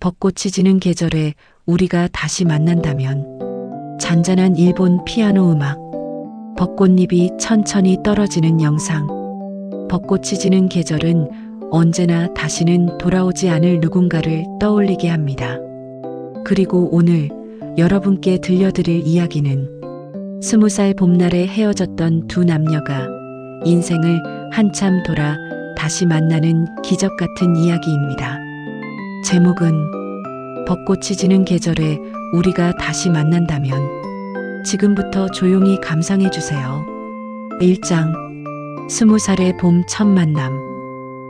벚꽃이 지는 계절에 우리가 다시 만난다면. 잔잔한 일본 피아노 음악. 벚꽃잎이 천천히 떨어지는 영상. 벚꽃이 지는 계절은 언제나 다시는 돌아오지 않을 누군가를 떠올리게 합니다. 그리고 오늘 여러분께 들려드릴 이야기는 20살 봄날에 헤어졌던 두 남녀가 인생을 한참 돌아 다시 만나는 기적 같은 이야기입니다. 제목은 벚꽃이 지는 계절에 우리가 다시 만난다면. 지금부터 조용히 감상해 주세요. 1장 20살의 봄 첫 만남.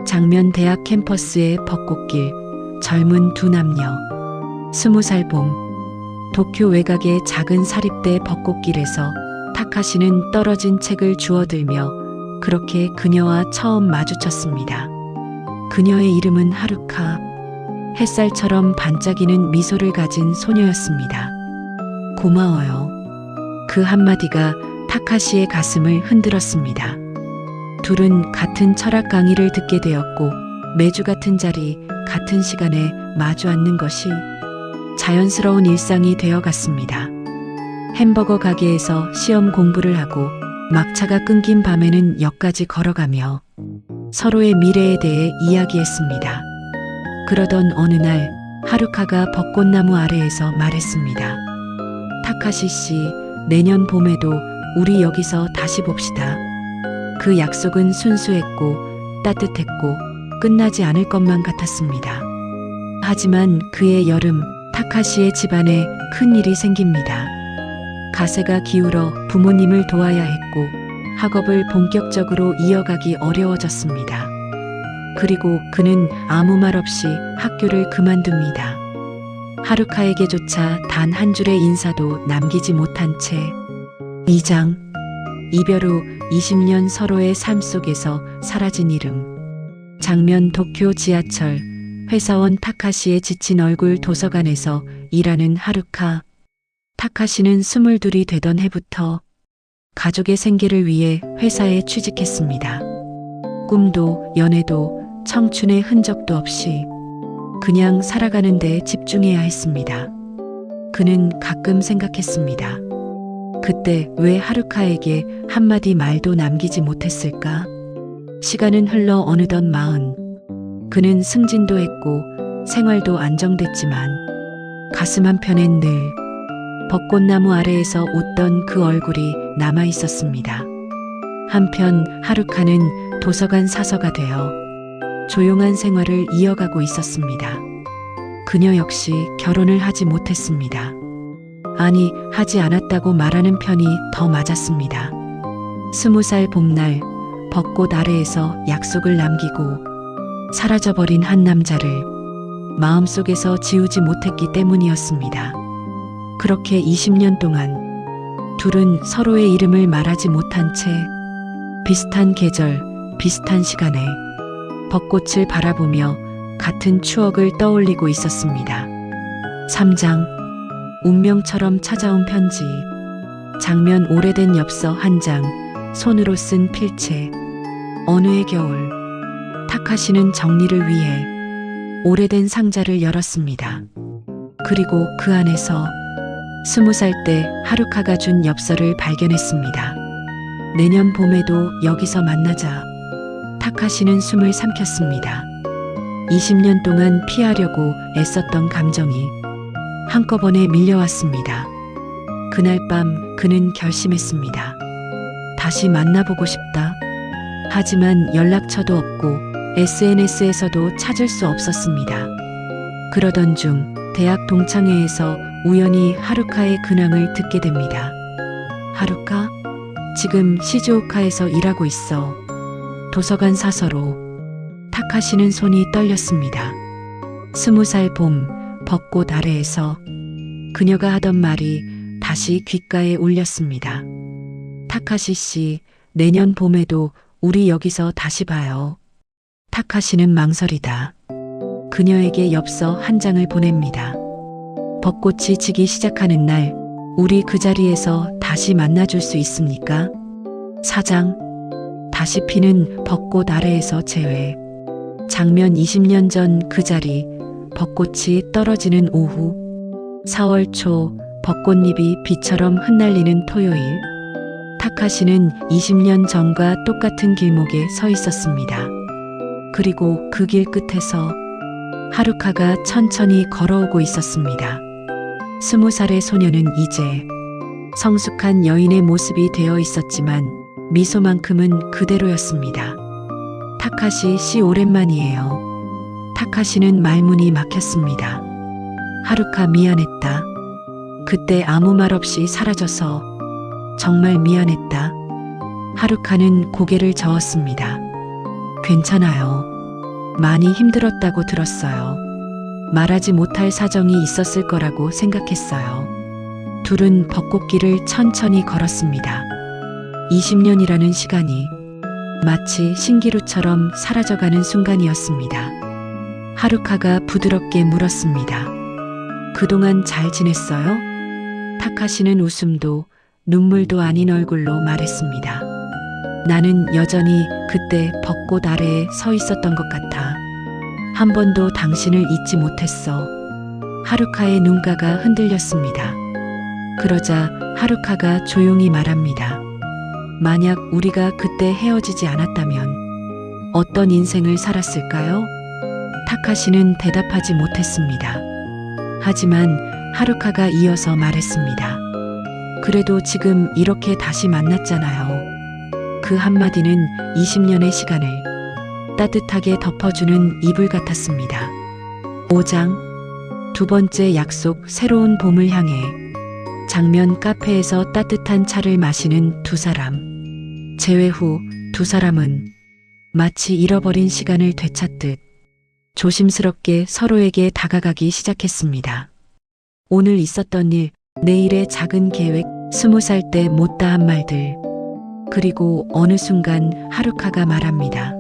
장면 대학 캠퍼스의 벚꽃길. 젊은 두 남녀. 20살 봄. 도쿄 외곽의 작은 사립대 벚꽃길에서 타카시는 떨어진 책을 주워들며 그렇게 그녀와 처음 마주쳤습니다. 그녀의 이름은 하루카. 햇살처럼 반짝이는 미소를 가진 소녀였습니다. 고마워요. 그 한마디가 타카시의 가슴을 흔들었습니다. 둘은 같은 철학 강의를 듣게 되었고 매주 같은 자리, 같은 시간에 마주 앉는 것이 자연스러운 일상이 되어갔습니다. 햄버거 가게에서 시험 공부를 하고 막차가 끊긴 밤에는 역까지 걸어가며 서로의 미래에 대해 이야기했습니다. 그러던 어느 날 하루카가 벚꽃나무 아래에서 말했습니다. 타카시 씨, 내년 봄에도 우리 여기서 다시 봅시다. 그 약속은 순수했고 따뜻했고 끝나지 않을 것만 같았습니다. 하지만 그의 여름, 타카시의 집안에 큰 일이 생깁니다. 가세가 기울어 부모님을 도와야 했고 학업을 본격적으로 이어가기 어려워졌습니다. 그리고 그는 아무 말 없이 학교를 그만둡니다. 하루카에게조차 단 한 줄의 인사도 남기지 못한 채. 2장 이별 후 20년 서로의 삶 속에서 사라진 이름. 장면 도쿄 지하철. 회사원 타카시의 지친 얼굴. 도서관에서 일하는 하루카. 타카시는 22이 되던 해부터 가족의 생계를 위해 회사에 취직했습니다. 꿈도 연애도 청춘의 흔적도 없이 그냥 살아가는 데 집중해야 했습니다. 그는 가끔 생각했습니다. 그때 왜 하루카에게 한마디 말도 남기지 못했을까? 시간은 흘러 어느덧 40. 그는 승진도 했고 생활도 안정됐지만 가슴 한편엔 늘 벚꽃나무 아래에서 웃던 그 얼굴이 남아 있었습니다. 한편 하루카는 도서관 사서가 되어 조용한 생활을 이어가고 있었습니다. 그녀 역시 결혼을 하지 못했습니다. 아니, 하지 않았다고 말하는 편이 더 맞았습니다. 20살 봄날 벚꽃 아래에서 약속을 남기고 사라져버린 한 남자를 마음속에서 지우지 못했기 때문이었습니다. 그렇게 20년 동안 둘은 서로의 이름을 말하지 못한 채 비슷한 계절, 비슷한 시간에 벚꽃을 바라보며 같은 추억을 떠올리고 있었습니다. 3장 운명처럼 찾아온 편지. 장면 오래된 엽서 한 장, 손으로 쓴 필체. 어느 해 겨울 타카시는 정리를 위해 오래된 상자를 열었습니다. 그리고 그 안에서 20살 때 하루카가 준 엽서를 발견했습니다. 내년 봄에도 여기서 만나자. 타카시는 숨을 삼켰습니다. 20년 동안 피하려고 애썼던 감정이 한꺼번에 밀려왔습니다. 그날 밤 그는 결심했습니다. 다시 만나보고 싶다. 하지만 연락처도 없고 SNS에서도 찾을 수 없었습니다. 그러던 중 대학 동창회에서 우연히 하루카의 근황을 듣게 됩니다. 하루카? 지금 시즈오카에서 일하고 있어. 도서관 사서로. 타카시는 손이 떨렸습니다. 20살 봄 벚꽃 아래에서 그녀가 하던 말이 다시 귓가에 울렸습니다. 타카시 씨, 내년 봄에도 우리 여기서 다시 봐요. 타카시는 망설이다. 그녀에게 엽서 한 장을 보냅니다. 벚꽃이 지기 시작하는 날, 우리 그 자리에서 다시 만나줄 수 있습니까? 4장 다시 피는 벚꽃 아래에서 재회. 장면 20년 전 그 자리, 벚꽃이 떨어지는 오후, 4월 초 벚꽃잎이 비처럼 흩날리는 토요일, 타카시는 20년 전과 똑같은 길목에 서 있었습니다. 그리고 그 길 끝에서 하루카가 천천히 걸어오고 있었습니다. 20살의 소녀는 이제 성숙한 여인의 모습이 되어 있었지만 미소만큼은 그대로였습니다. 타카시 씨 오랜만이에요. 타카시는 말문이 막혔습니다. 하루카 미안했다. 그때 아무 말 없이 사라져서 정말 미안했다. 하루카는 고개를 저었습니다. 괜찮아요. 많이 힘들었다고 들었어요. 말하지 못할 사정이 있었을 거라고 생각했어요. 둘은 벚꽃길을 천천히 걸었습니다. 20년이라는 시간이 마치 신기루처럼 사라져가는 순간이었습니다. 하루카가 부드럽게 물었습니다. 그동안 잘 지냈어요? 타카시는 웃음도 눈물도 아닌 얼굴로 말했습니다. 나는 여전히 그때 벚꽃 아래에 서 있었던 것 같아. 한 번도 당신을 잊지 못했어. 하루카의 눈가가 흔들렸습니다. 그러자 하루카가 조용히 말합니다. 만약 우리가 그때 헤어지지 않았다면 어떤 인생을 살았을까요? 타카시는 대답하지 못했습니다. 하지만 하루카가 이어서 말했습니다. 그래도 지금 이렇게 다시 만났잖아요. 그 한마디는 20년의 시간을 따뜻하게 덮어주는 이불 같았습니다. 5장 두 번째 약속 새로운 봄을 향해 장면 카페에서 따뜻한 차를 마시는 두 사람. 재회 후 두 사람은 마치 잃어버린 시간을 되찾듯 조심스럽게 서로에게 다가가기 시작했습니다. 오늘 있었던 일, 내일의 작은 계획, 20살 때 못다한 말들. 그리고 어느 순간 하루카가 말합니다.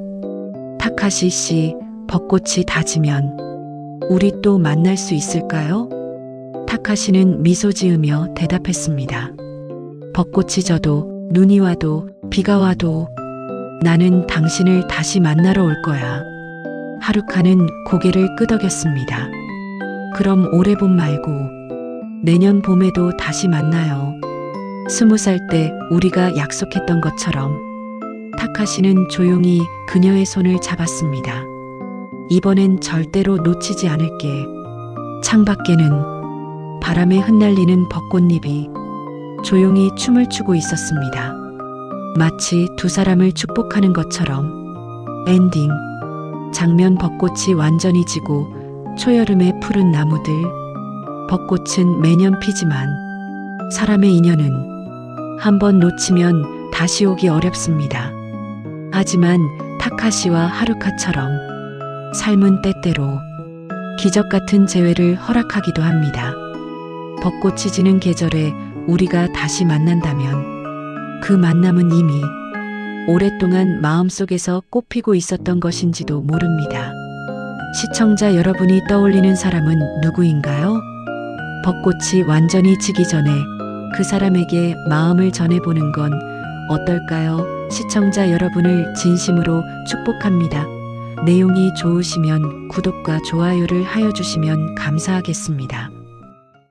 타카시 씨, 벚꽃이 다 지면 우리 또 만날 수 있을까요? 타카시는 미소 지으며 대답했습니다. 벚꽃이 져도 눈이 와도 비가 와도 나는 당신을 다시 만나러 올 거야. 하루카는 고개를 끄덕였습니다. 그럼 올해 봄 말고 내년 봄에도 다시 만나요. 20살 때 우리가 약속했던 것처럼. 타카시는 조용히 그녀의 손을 잡았습니다. 이번엔 절대로 놓치지 않을게. 창밖에는 바람에 흩날리는 벚꽃잎이 조용히 춤을 추고 있었습니다. 마치 두 사람을 축복하는 것처럼. 엔딩. 장면 벚꽃이 완전히 지고 초여름의 푸른 나무들. 벚꽃은 매년 피지만 사람의 인연은 한 번 놓치면 다시 오기 어렵습니다. 하지만 타카시와 하루카처럼 삶은 때때로 기적 같은 재회를 허락하기도 합니다. 벚꽃이 지는 계절에 우리가 다시 만난다면 그 만남은 이미 오랫동안 마음속에서 꽃피고 있었던 것인지도 모릅니다. 시청자 여러분이 떠올리는 사람은 누구인가요? 벚꽃이 완전히 지기 전에 그 사람에게 마음을 전해보는 건 어떨까요? 시청자 여러분을 진심으로 축복합니다. 내용이 좋으시면 구독과 좋아요를 하여 주시면 감사하겠습니다.